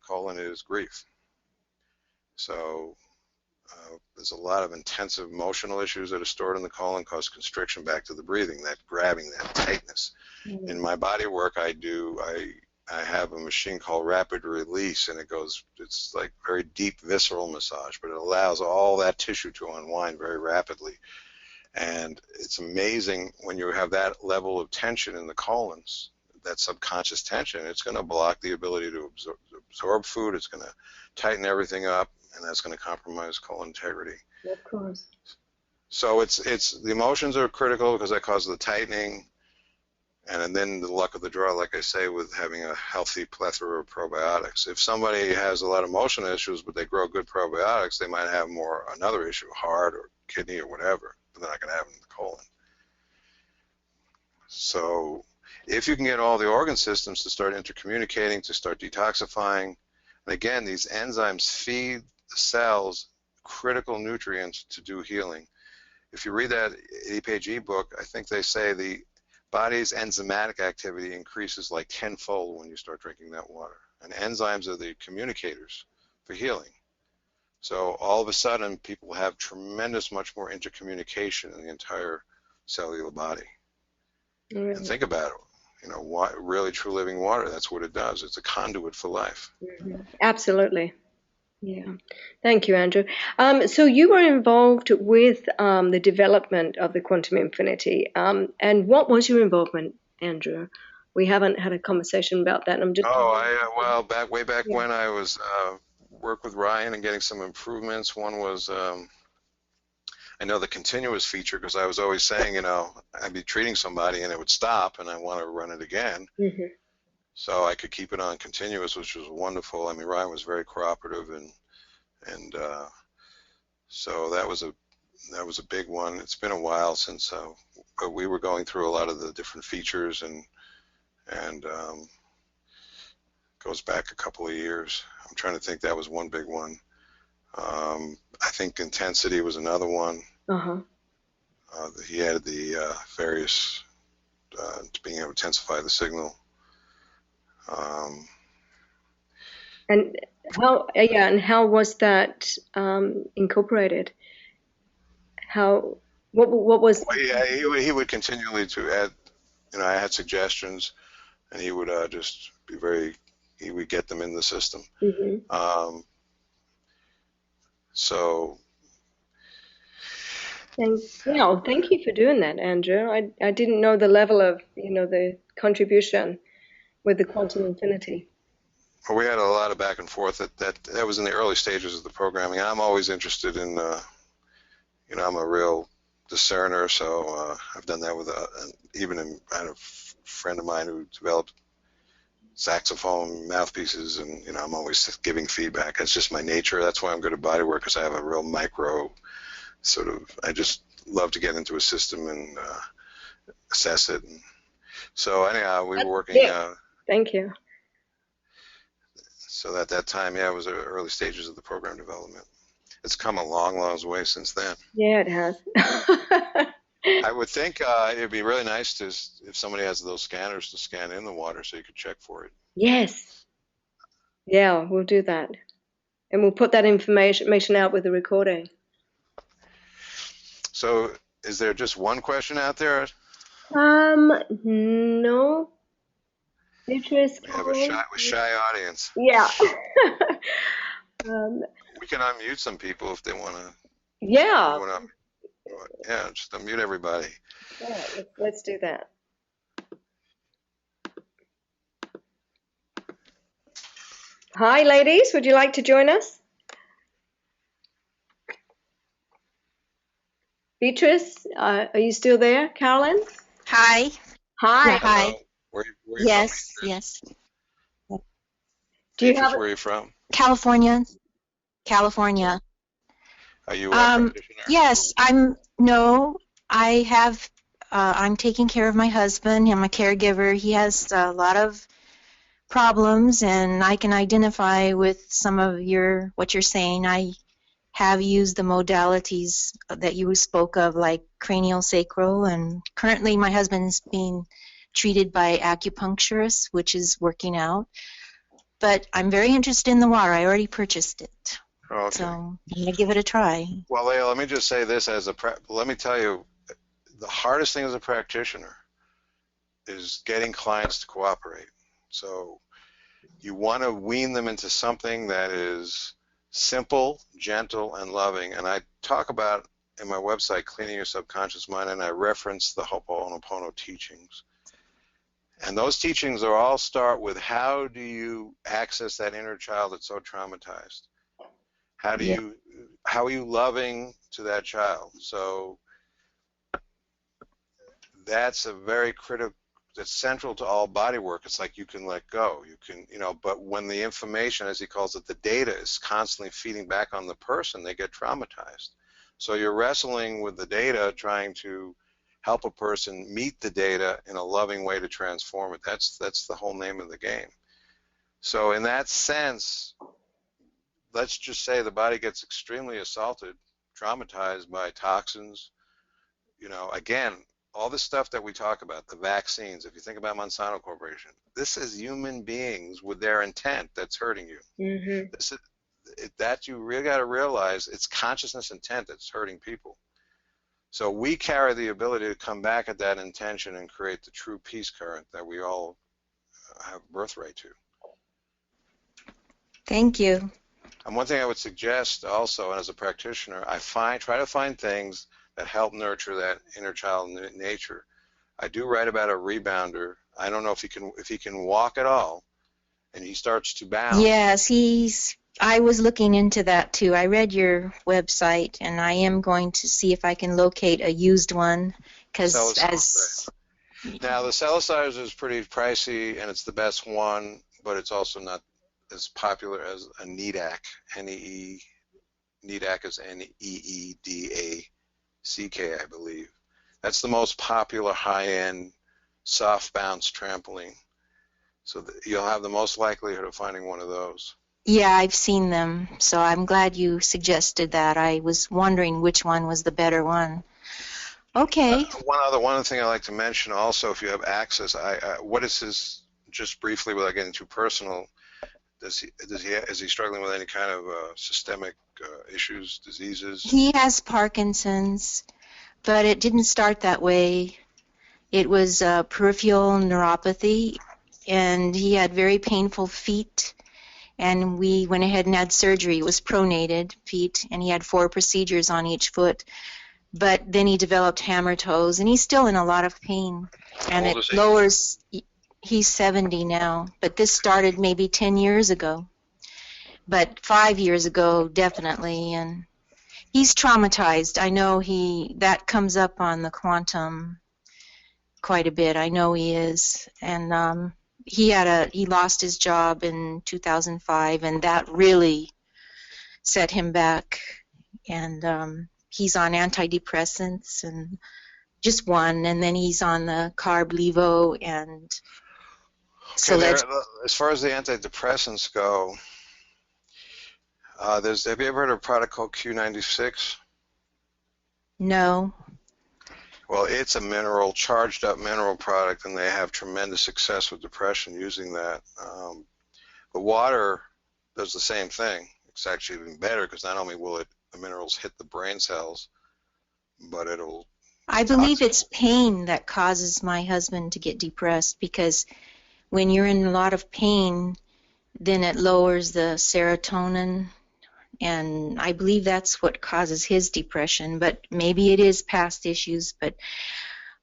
colon is grief. So there's a lot of intensive emotional issues that are stored in the colon, cause constriction back to the breathing, that grabbing, that tightness. In my body work I have a machine called rapid release, and it's like very deep visceral massage, but it allows all that tissue to unwind very rapidly. And it's amazing when you have that level of tension in the colons, that subconscious tension, it's going to block the ability to absorb food, it's going to tighten everything up, and that's going to compromise colon integrity. Of course. So it's the emotions are critical because that causes the tightening, and then the luck of the draw, like I say, with having a healthy plethora of probiotics. If somebody has a lot of emotional issues but they grow good probiotics, they might have another issue, heart or kidney or whatever, but they're not going to have it in the colon. So if you can get all the organ systems to start intercommunicating, to start detoxifying, and again, these enzymes feed the cells critical nutrients to do healing. If you read that 80-page ebook, I think they say the body's enzymatic activity increases like tenfold when you start drinking that water. And enzymes are the communicators for healing. So all of a sudden, people have much more intercommunication in the entire cellular body. And think about it. Really true living water, that's what it does. It's a conduit for life. Absolutely. Yeah. Thank you, Andrew. So you were involved with the development of the quantum infinity. And what was your involvement, Andrew? We haven't had a conversation about that. Way back when I was worked with Ryan and getting some improvements. One was I know the continuous feature, because I was always saying, I'd be treating somebody and it would stop, and I want to run it again. So I could keep it on continuous, which was wonderful. I mean, Ryan was very cooperative, and so that was a big one. It's been a while since we were going through a lot of the different features, and goes back a couple of years. I'm trying to think. That was one big one. I think intensity was another one. He added the various to being able to intensify the signal. And how was that incorporated? What was? Well, he would continually to add. I had suggestions, and he would just be he would get them in the system. So. Thank you for doing that, Andrew. I didn't know the level of the contribution with the quantum infinity. Well, we had a lot of back and forth. That was in the early stages of the programming. I'm always interested in, I'm a real discerner, so I've done that with I had a friend of mine who developed saxophone mouthpieces, and I'm always giving feedback. That's just my nature. That's why I'm good at body work, because I have a real micro sort of. I just love to get into a system and assess it. And so anyhow, we were working. Thank you. So at that time, it was the early stages of the program development. It's come a long, long way since then. Yeah, it has. I would think it'd be really nice if somebody has those scanners to scan in the water so you could check for it. Yes. Yeah, we'll do that. And we'll put that information out with the recording. So is there just one question out there? No. We have a shy audience. Yeah. We can unmute some people if they want to. Yeah. Yeah, just unmute everybody. Yeah, let's do that. Hi, ladies. Would you like to join us? Beatrice, are you still there? Carolyn? Hi. Hi. Yeah, hi. Where Yes, yes. Do you Beatrice, have where are you from? California. California. Are you a practitioner? Yes, I'm taking care of my husband. I'm a caregiver. He has a lot of problems, and I can identify with some of what you're saying. I have used the modalities that you spoke of, like cranial sacral, and currently my husband's being treated by acupuncturists, which is working out. But I'm very interested in the water. I already purchased it. Okay. So I'm going to give it a try. Well, Leila, let me just say this let me tell you, the hardest thing as a practitioner is getting clients to cooperate. So you want to wean them into something that is simple, gentle, and loving. And I talk about in my website, Cleaning Your Subconscious Mind, and I reference the Ho'oponopono teachings. And those teachings are all start with, how do you access that inner child that's so traumatized? How are you loving to that child? So that's a very critical, that's central to all body work. It's like you can let go, but when the information, as he calls it, the data is constantly feeding back on the person, they get traumatized. So you're wrestling with the data, trying to help a person meet the data in a loving way to transform it. That's the whole name of the game. So in that sense, let's just say the body gets extremely assaulted, traumatized by toxins. Again, all the stuff that we talk about, the vaccines, if you think about Monsanto Corporation, this is human beings with their intent that's hurting you. Mm-hmm. That you really got to realize, it's consciousness intent that's hurting people. So we carry the ability to come back at that intention and create the true peace current that we all have birthright to. Thank you. And one thing I would suggest also, and as a practitioner, try to find things that help nurture that inner child nature. I do write about a rebounder. I don't know if he can walk at all, and he starts to bounce. Yes, I was looking into that too. I read your website, and I am going to see if I can locate a used one, because now the Celicizer is pretty pricey, and it's the best one, but it's also not as popular as a Needac. Needac is Needack, I believe. That's the most popular high-end soft bounce trampoline. So you'll have the most likelihood of finding one of those. Yeah, I've seen them, so I'm glad you suggested that. I was wondering which one was the better one. Okay. One other thing I'd like to mention also, if you have access, what is his, just briefly without getting too personal, is he struggling with any kind of systemic issues, diseases? He has Parkinson's, but it didn't start that way. It was peripheral neuropathy, and he had very painful feet, and we went ahead and had surgery. It was pronated feet, and he had 4 procedures on each foot. But then he developed hammer toes, and he's still in a lot of pain. And it lowers, he's 70 now, but this started maybe 10 years ago. But 5 years ago, definitely, and he's traumatized. I know that comes up on the quantum quite a bit. I know he is. And he lost his job in 2005, and that really set him back. And he's on antidepressants, and just one, and then he's on the carb levo, and so as far as the antidepressants go, have you ever heard of a product called Q96? No. Well, it's a charged up mineral product, and they have tremendous success with depression using that. The water does the same thing. It's actually even better, because not only will the minerals hit the brain cells, but it'll... I believe it's pain that causes my husband to get depressed, because when you're in a lot of pain, then it lowers the serotonin, and I believe that's what causes his depression. But maybe it is past issues, but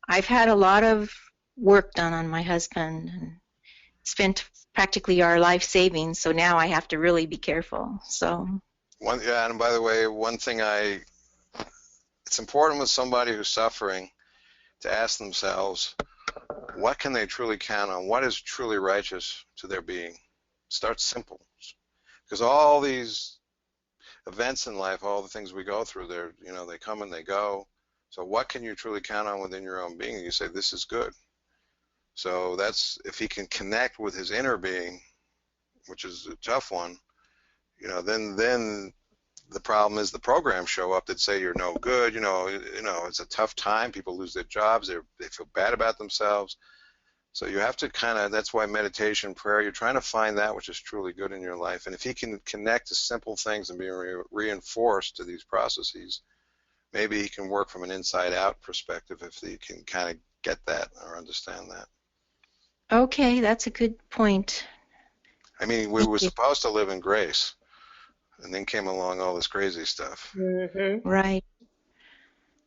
I've had a lot of work done on my husband and spent practically our life savings, so now I have to really be careful. And by the way, one thing it's important with somebody who's suffering to ask themselves, what can they truly count on? What is truly righteous to their being? Start simple. Because all these events in life, all the things we go through, they come and they go. So what can you truly count on within your own being? And you say, this is good. So that's, if he can connect with his inner being, which is a tough one, then the problem is the programs show up that say you're no good. It's a tough time. People lose their jobs. They feel bad about themselves. So you have to that's why meditation, prayer, you're trying to find that which is truly good in your life. And if he can connect to simple things and be reinforced to these processes, maybe he can work from an inside out perspective if he can kind of get that or understand that. Okay, that's a good point. I mean, we were supposed to live in grace, and then came along all this crazy stuff. Mm-hmm. Right.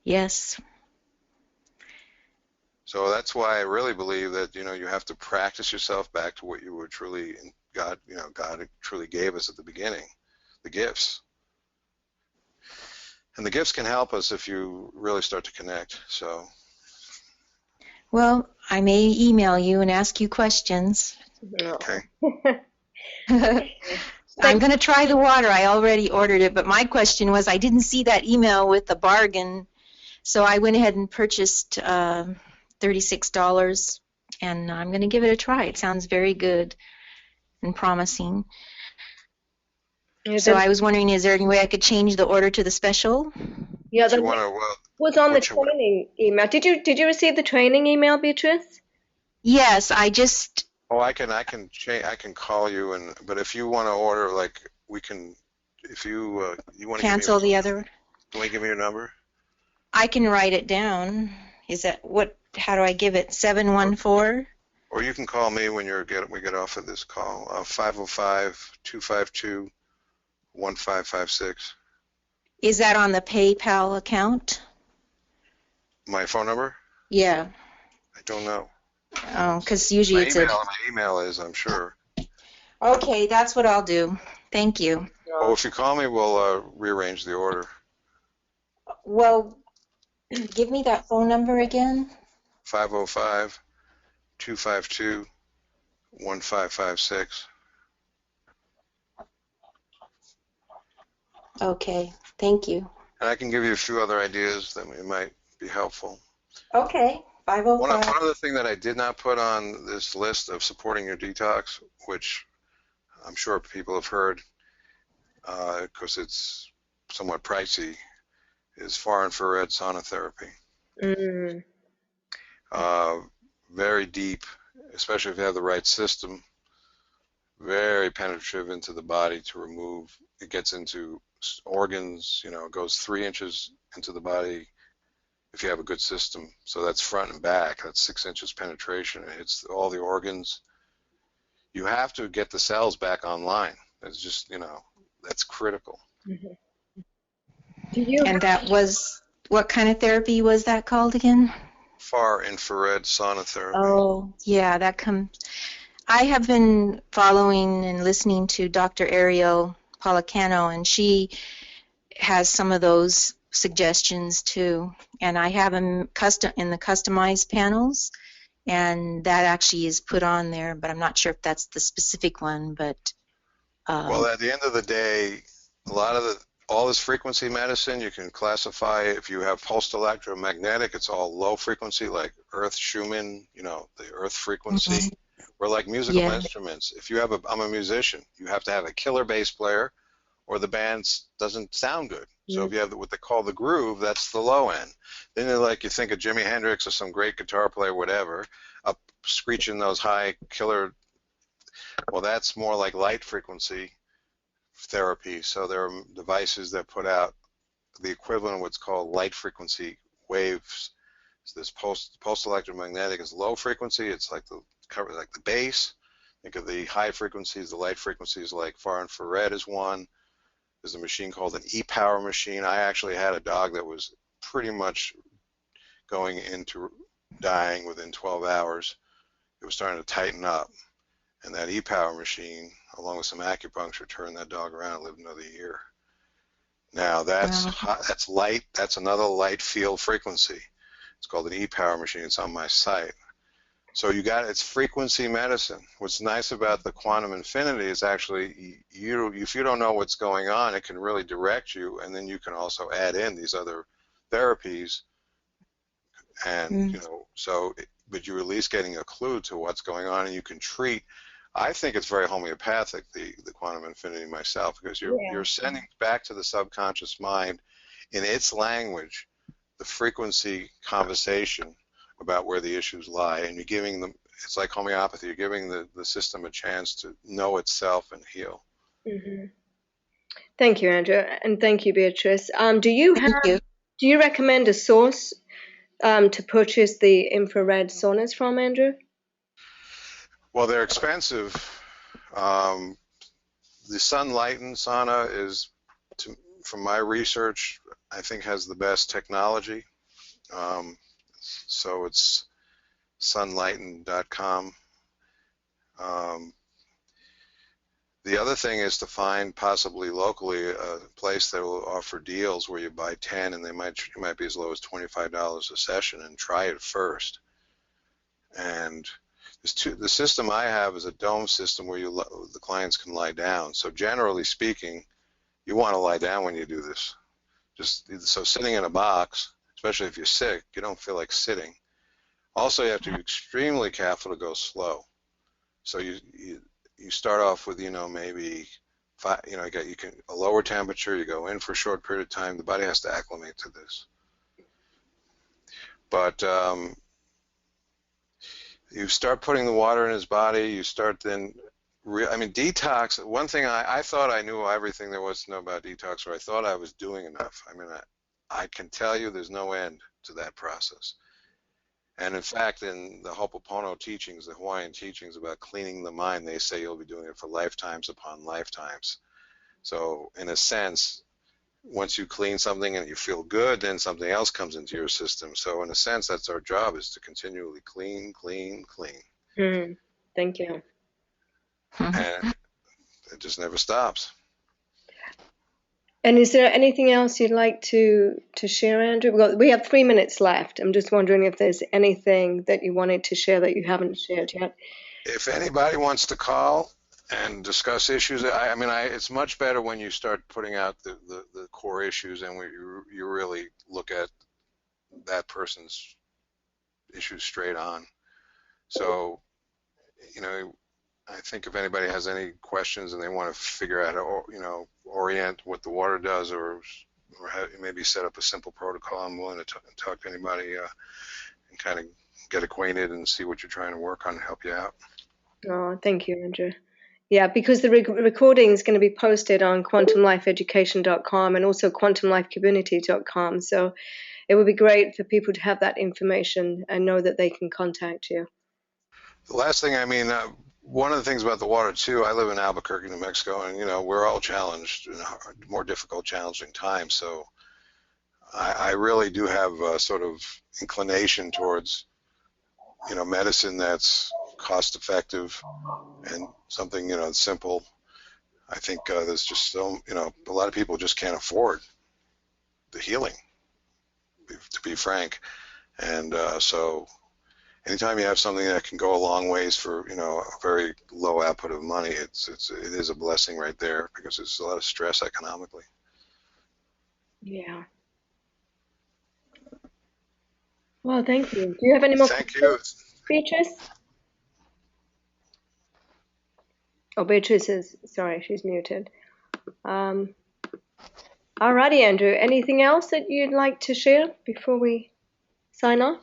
Yes. So that's why I really believe that, you have to practice yourself back to what you were truly, God truly gave us at the beginning, the gifts. And the gifts can help us if you really start to connect. So. Well, I may email you and ask you questions. Okay. I'm going to try the water. I already ordered it, but my question was I didn't see that email with the bargain, so I went ahead and purchased $36, and I'm going to give it a try. It sounds very good and promising. So I was wondering, is there any way I could change the order to the special? Yeah, that was on the training email. Did you receive the training email, Beatrice? Yes, I just. Oh, I can call you, but if you want to order, we can. If you want to cancel the other. Can you give me your number? I can write it down. Is that what? How do I give it? 714. Or you can call me when we get off of this call. 505-252-1556. Is that on the PayPal account? My phone number? Yeah. I don't know. Oh, because usually my email is, I'm sure. Okay, that's what I'll do. Thank you. Well, if you call me, we'll rearrange the order. Well, give me that phone number again. 505-252-1556. Okay, thank you. And I can give you a few other ideas that might be helpful. Okay, 505. One other thing that I did not put on this list of supporting your detox, which I'm sure people have heard, because it's somewhat pricey, is far infrared sauna therapy. Mm. Very deep, especially if you have the right system, very penetrative into the body to remove. It gets into organs, it goes 3 inches into the body if you have a good system. So that's front and back. That's 6 inches penetration. It hits all the organs. You have to get the cells back online. That's just, that's critical. Mm-hmm. And that was, what kind of therapy was that called again? Far infrared sauna therapy. Oh, yeah, that comes. I have been following and listening to Dr. Ariel Policano, and she has some of those suggestions too. And I have them in the customized panels, and that actually is put on there, but I'm not sure if that's the specific one. But well, at the end of the day, all this frequency medicine, you can classify. If you have pulsed electromagnetic, it's all low frequency, like Earth Schumann, the Earth frequency. Mm-hmm. Or like musical instruments. If I'm a musician, you have to have a killer bass player, or the band doesn't sound good. So if you have what they call the groove, that's the low end. Then you think of Jimi Hendrix or some great guitar player, whatever, up screeching those high killer. Well, that's more like light frequency therapy. So there are devices that put out the equivalent of what's called light frequency waves. So this pulsed electromagnetic is low frequency. It's like the bass. Think of the high frequencies, the light frequencies, like far infrared is one. There's a machine called an e-power machine. I actually had a dog that was pretty much going into dying within 12 hours. It was starting to tighten up. And that e-power machine, along with some acupuncture, turned that dog around and lived another year. Now that's light. That's another light field frequency. It's called an e-power machine. It's on my site. So it's frequency medicine. What's nice about the quantum infinity is actually if you don't know what's going on, it can really direct you, and then you can also add in these other therapies, and but you're at least getting a clue to what's going on, and you can treat. I think it's very homeopathic, the quantum infinity myself, because you're sending back to the subconscious mind in its language the frequency conversation about where the issues lie, and you're giving them, it's like homeopathy, you're giving the system a chance to know itself and heal. Mm-hmm. Thank you, Andrew, and thank you, Beatrice. Do you recommend a source to purchase the infrared saunas from, Andrew? Well, they're expensive. The Sunlighten sauna is, from my research, I think has the best technology. So it's sunlighten.com. The other thing is to find possibly locally a place that will offer deals where you buy 10 and you might be as low as $25 a session, and try it first. And the system I have is a dome system where the clients can lie down. So generally speaking, you want to lie down when you do this. So sitting in a box, especially if you're sick, you don't feel like sitting. Also, you have to be extremely careful to go slow. So you start off with, maybe you can a lower temperature. You go in for a short period of time. The body has to acclimate to this. But you start putting the water in his body. You start then. Detox. One thing I thought I knew everything there was to know about detox, or I thought I was doing enough. I can tell you there's no end to that process. And in fact, in the Ho'oponopono teachings, the Hawaiian teachings about cleaning the mind, they say you'll be doing it for lifetimes upon lifetimes. So in a sense, once you clean something and you feel good, then something else comes into your system. So in a sense, that's our job, is to continually clean, clean, clean. Thank you. And it just never stops. And is there anything else you'd like to share, Andrew? We have 3 minutes left. I'm just wondering if there's anything that you wanted to share that you haven't shared yet. If anybody wants to call and discuss issues, it's much better when you start putting out the core issues, and you really look at that person's issues straight on. So, I think if anybody has any questions and they want to figure out how, orient what the water does, or maybe set up a simple protocol, I'm willing to talk to anybody and kind of get acquainted and see what you're trying to work on and help you out. Oh, thank you, Andrew. Yeah, because the recording is going to be posted on quantumlifeeducation.com and also quantumlifecommunity.com. So it would be great for people to have that information and know that they can contact you. The last thing, one of the things about the water too, I live in Albuquerque, New Mexico, and we're all challenged in more difficult, challenging times. So I really do have a sort of inclination towards, medicine that's cost effective and something, simple. I think there's just so, a lot of people just can't afford the healing, to be frank. And so anytime you have something that can go a long ways for, a very low output of money, it is a blessing right there, because there's a lot of stress economically. Yeah. Well, thank you. Do you have any more questions, Beatrice? Oh, Beatrice is, sorry, she's muted. All righty, Andrew. Anything else that you'd like to share before we sign off?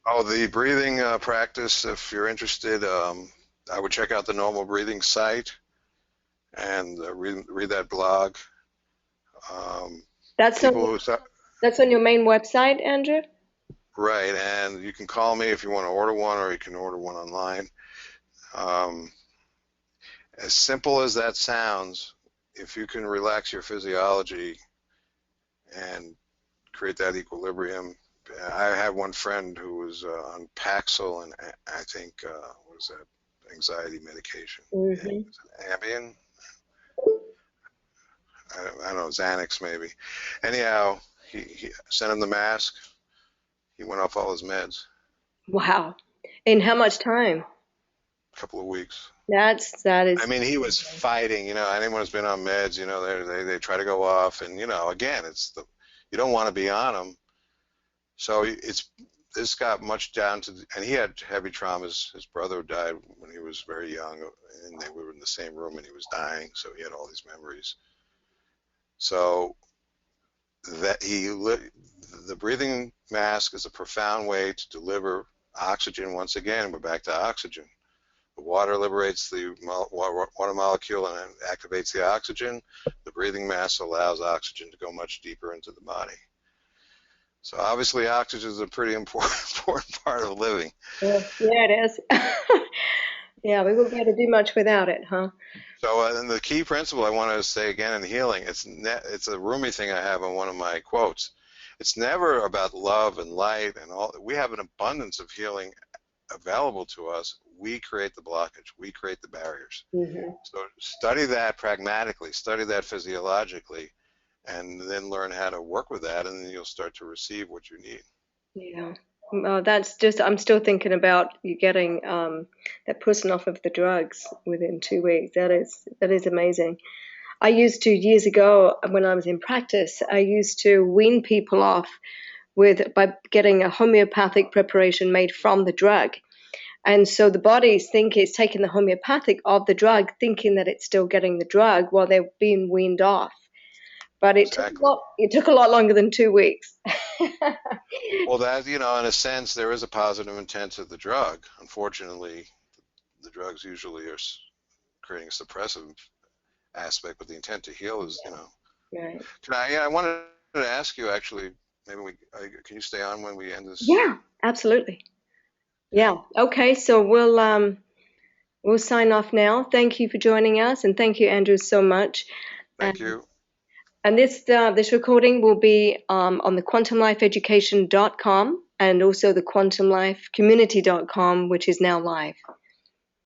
Oh, the breathing practice, if you're interested, I would check out the Normal Breathing site and read that blog. That's on your main website, Andrew? Right, and you can call me if you want to order one, or you can order one online. As simple as that sounds, if you can relax your physiology and create that equilibrium. I had one friend who was on Paxil and I think, what is that, anxiety medication? Mm-hmm. Ambien? I don't know, Xanax maybe. Anyhow, he sent him the mask. He went off all his meds. Wow. In how much time? A couple of weeks. That I is. mean, he was fighting. Anyone who's been on meds, they try to go off, and again, you don't want to be on them. So this got much down to, and he had heavy traumas. His brother died when he was very young, and they were in the same room, and he was dying. So he had all these memories. So that the breathing mask is a profound way to deliver oxygen. Once again, we're back to oxygen. The water liberates the water molecule and activates the oxygen. The breathing mask allows oxygen to go much deeper into the body. So obviously oxygen is a pretty important part of living. Yeah, it is. Yeah, we wouldn't be able to do much without it, huh? So and the key principle I want to say again in healing, it's a Rumi thing I have on one of my quotes. It's never about love and light and all. We have an abundance of healing available to us. We create the blockage. We create the barriers. Mm-hmm. So study that pragmatically, study that physiologically, and then learn how to work with that, and then you'll start to receive what you need. Yeah. That's just, I'm still thinking about you getting that person off of the drugs within 2 weeks. That is amazing. I used to, years ago, when I was in practice, I used to wean people off by getting a homeopathic preparation made from the drug. And so the bodies think it's taking the homeopathic of the drug, thinking that it's still getting the drug while they're being weaned off. But Exactly. it took a lot longer than 2 weeks. Well, that, in a sense, there is a positive intent to the drug. Unfortunately, the drugs usually are creating a suppressive aspect, but the intent to heal is, Right. I wanted to ask you actually, maybe can you stay on when we end this? Yeah, absolutely. Yeah. Okay. So we'll sign off now. Thank you for joining us, and thank you, Andrew, so much. Thank you. And this recording will be on the quantumlifeeducation.com and also the quantumlifecommunity.com, which is now live.